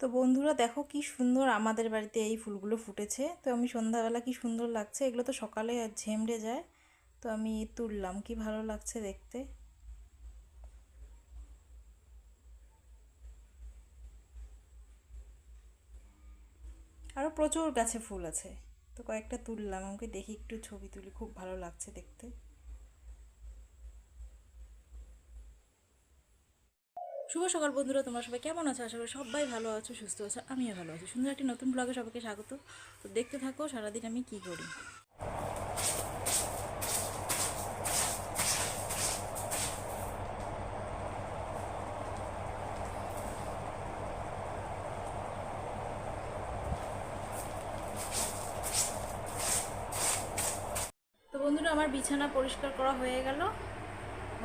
তো বন্ধুরা দেখো কি সুন্দর আমাদের বাড়িতে এই ফুলগুলো ফুটেছে। তো আমি সন্ধ্যাবেলা কি সুন্দর লাগছে, এগুলো তো সকালে ঝেমড়ে যায়, তো আমি তুললাম, কি ভালো লাগছে দেখতে। আরও প্রচুর গাছে ফুল আছে, তো কয়েকটা তুললাম, আমাকে দেখি একটু ছবি তুলি, খুব ভালো লাগছে দেখতে। শুভ সকাল বন্ধুরা, তোমরা সবাই কেমন আছো? আশা করি সবাই ভালো আছো, সুস্থ আছো, আমিও ভালো আছি। সুন্দর একটি নতুন ব্লগে সবাইকে স্বাগত। তো দেখতে থাকো সারাদিন আমি কি করি। তো বন্ধুরা আমার বিছানা পরিষ্কার করা হয়ে গেল,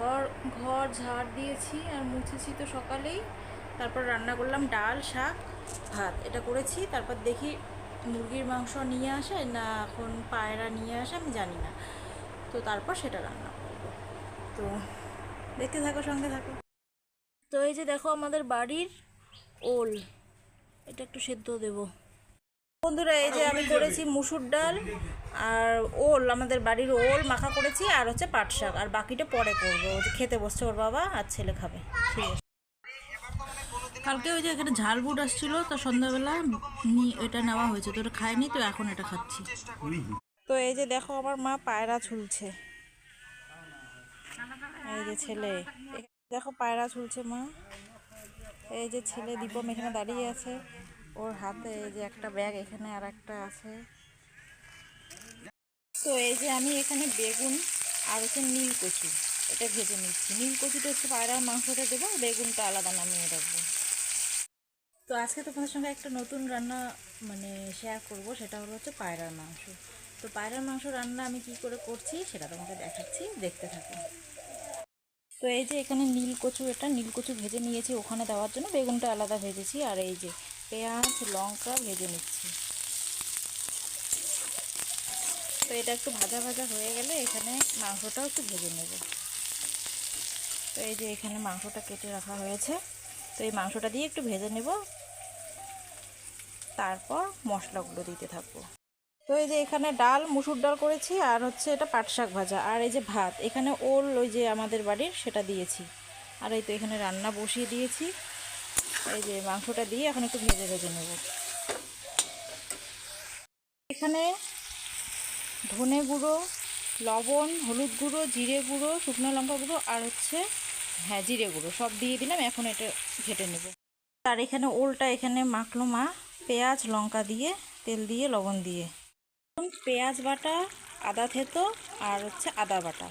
ঘর ঘর ঝাড় দিয়েছি আর মুছেছি তো সকালেই। তারপর রান্না করলাম ডাল, শাক, ভাত, এটা করেছি। তারপর দেখি মুরগির মাংস নিয়ে আসে না এখন পায়রা নিয়ে আসে আমি জানি না, তো তারপর সেটা রান্না করব। তো দেখতে থাকো, সঙ্গে থাকো। তো এই যে দেখো আমাদের বাড়ির ওল, এটা একটু সেদ্ধ দেবো বন্ধুরা। এই যে আমি করেছি মুসুর ডাল আর ওল, আমাদের বাড়ির ওল মাখা করেছি, আর হচ্ছে পাট শাক, আর বাকিটা পরে করবো। ওই যে খেতে বসছে ওর বাবা আর ছেলে খাবে। ঠিক আছে। কালকে ওই যে এখানে ঝাল বুট আসছিল, তো সন্ধ্যাবেলা এটা নেওয়া হয়েছে, তো ওটা খাইনি, তো এখন এটা খাচ্ছি। তো এই যে দেখো আমার মা পায়রা ঝুলছে, এই যে ছেলে, দেখো পায়রা ঝুলছে মা। এই যে ছেলে দীপম এখানে দাঁড়িয়ে আছে, ওর হাতে এই যে একটা ব্যাগ, এখানে আর একটা আছে। তো এই যে আমি এখানে বেগুন আর হচ্ছে নীল কচু, এটা ভেজে নিচ্ছি। নীল কচুটা হচ্ছে পায়রার মাংসটা দেবো, বেগুনটা আলাদা নামিয়ে রাখবো। তো আজকে তোমাদের সঙ্গে একটা নতুন রান্না শেয়ার করব, সেটা হলো হচ্ছে পায়রার মাংস। তো পায়রার মাংস রান্না আমি কি করে করছি সেটা তোমাকে দেখাচ্ছি, দেখতে থাকো। তো এই যে এখানে নীল কচু, এটা নীল কচু ভেজে নিয়েছি ওখানে দেওয়ার জন্য, বেগুনটা আলাদা ভেজেছি, আর এই যে পেঁয়াজ লঙ্কা ভেজে নিচ্ছি। তো এটা একটু ভাজা ভাজা হয়ে গেলে এখানে মাংসটাও একটু ভেজে নেব। তো এই যে এখানে মাংসটা কেটে রাখা হয়েছে, তো এই মাংসটা দিয়ে একটু ভেজে নেব, তারপর মশলাগুলো দিতে থাকবো। তো এই যে এখানে ডাল, মুসুর ডাল করেছি, আর হচ্ছে এটা পাট শাক ভাজা, আর এই যে ভাত, এখানে ওল ওই যে আমাদের বাড়ির সেটা দিয়েছি। আর এই তো এখানে রান্না বসিয়ে দিয়েছি, এই যে মাংসটা দিয়ে এখন একটু ভেজে ভেজে নেব। এখানে ধনে গুঁড়ো, লবণ, হলুদ গুঁড়ো, জিরে গুঁড়ো, শুকনো লঙ্কা গুঁড়ো, আর হচ্ছে জিরে গুঁড়ো সব দিয়ে দিলাম, এখন এটা ঘেটে নেব। আর এখানে ওলটা এখানে মাখলো মা, পেঁয়াজ লঙ্কা দিয়ে, তেল দিয়ে, লবণ দিয়ে। পেঁয়াজ বাটা, আদা থেতো, আর হচ্ছে আদা বাটা,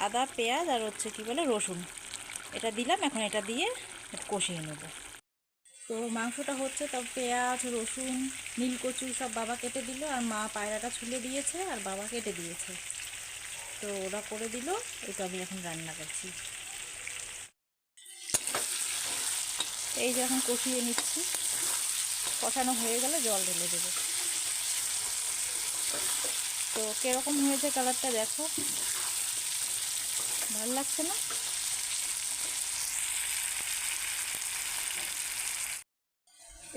আদা পেঁয়াজ আর হচ্ছে কি বলে রসুন, এটা দিলাম। এখন এটা দিয়ে কষিয়ে নেব। তো মাংসটা হচ্ছে, তো পেঁয়াজ রসুন নীলকচু সব বাবা কেটে দিল, আর মা পায়রাটা ছুলে দিয়েছে আর বাবা কেটে দিয়েছে, তো ওরা করে দিল। এটা আমি এখন রান্না করছি। এই যে এখন কষিয়ে নিচ্ছি, কষানো হয়ে গেলে জল ঢেলে দেবো। তো কীরকম হয়েছে কালারটা দেখো, ভালো লাগছে না?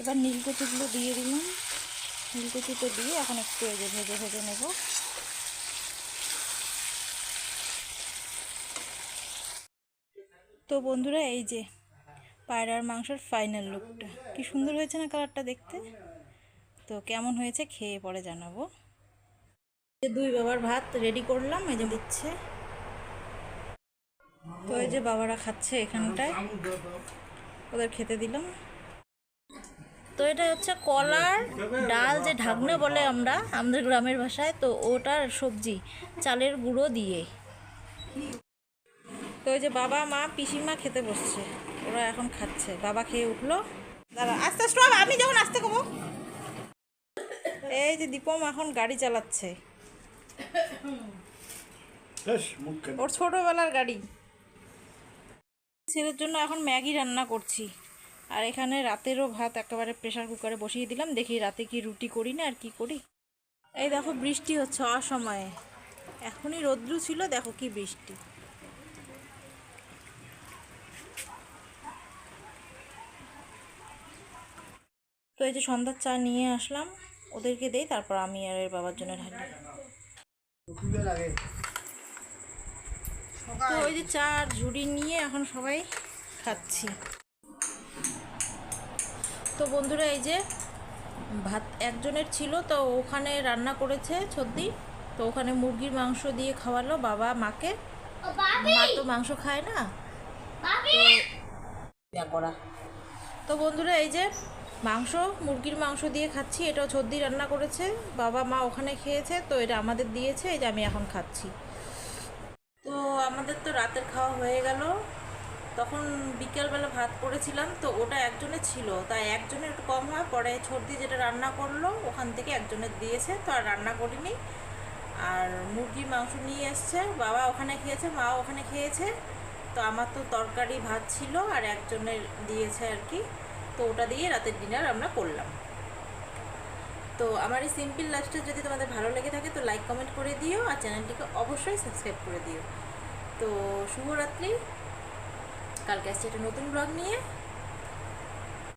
এবার নীলকচুগুলো দিয়ে দিলাম, নীলকচুটা দিয়ে এখন একটু এই যে ভেজে ভেজে নেব। তো বন্ধুরা এই যে পায়রার মাংসের ফাইনাল লুকটা, কি সুন্দর হয়েছে না কালারটা দেখতে? তো কেমন হয়েছে খেয়ে পরে জানাবো। দুই বাবার ভাত রেডি করলাম, এই যে দিচ্ছে। তো এই যে বাবারা খাচ্ছে এখানটায়, ওদের খেতে দিলাম। তো এটা হচ্ছে কলার ডাল, যে ঢাকনা বলে আমরা আমাদের গ্রামের ভাষায়, তো ওটার সবজি চালের গুঁড়ো দিয়ে। তো ওই যে বাবা মা পিসিমা খেতে বসছে, ওরা এখন খাচ্ছে। বাবা খেয়ে উঠলো, দাঁড়া আস্তে আস্তে, আমি যখন আসতে কব। এই যে দীপম এখন গাড়ি চালাচ্ছে, ওর ছোটবেলার গাড়ি। ছেলের জন্য এখন ম্যাগি রান্না করছি, আর এখানে রাতেরও ভাত একেবারে প্রেশার কুকারে বসিয়ে দিলাম। দেখি রাতে কি রুটি করি না আর কি করি। এই দেখো বৃষ্টি হচ্ছে অসময়ে, এখনই রৌদ্র ছিল, দেখো কি বৃষ্টি। তো এই যে সন্ধ্যার চা নিয়ে আসলাম, ওদেরকে দেই, তারপর আমি আর এর বাবার জন্য ঢালি। তো ওই যে চা আর ঝুড়ি নিয়ে এখন সবাই খাচ্ছি। তো বন্ধুরা এই যে ভাত একজনের ছিল, তো ওখানে রান্না করেছে ছদ্দি, তো ওখানে মুরগির মাংস দিয়ে খাওয়ালো বাবা মাকে। মা তো মাংস খায় না। তো বন্ধুরা এই যে মাংস, মুরগির মাংস দিয়ে খাচ্ছি। এটাও ছদ্দি রান্না করেছে, বাবা মা ওখানে খেয়েছে, তো এটা আমাদের দিয়েছে, এই যে আমি এখন খাচ্ছি। তো আমাদের তো রাতের খাওয়া হয়ে গেল। তখন বিকেলবেলা ভাত করেছিলাম, তো ওটা একজনের ছিল, তাই একজনের একটু কম হয়, পরে ছর্দি যেটা রান্না করলো ওখান থেকে একজনের দিয়েছে, তো আর রান্না করিনি। আর মুরগির মাংস নিয়ে এসছে, বাবা ওখানে খেয়েছে, মাও ওখানে খেয়েছে। তো আমার তো তরকারি ভাত ছিল আর একজনের দিয়েছে আর কি, তো ওটা দিয়ে রাতের ডিনার আমরা করলাম। তো আমার এই সিম্পল লাইফস্টাইল যদি তোমাদের ভালো লেগে থাকে তো লাইক কমেন্ট করে দিও, আর চ্যানেলটিকে অবশ্যই সাবস্ক্রাইব করে দিও। তো শুভরাত্রি, কালকে আসছে একটা নতুন ব্লগ নিয়ে।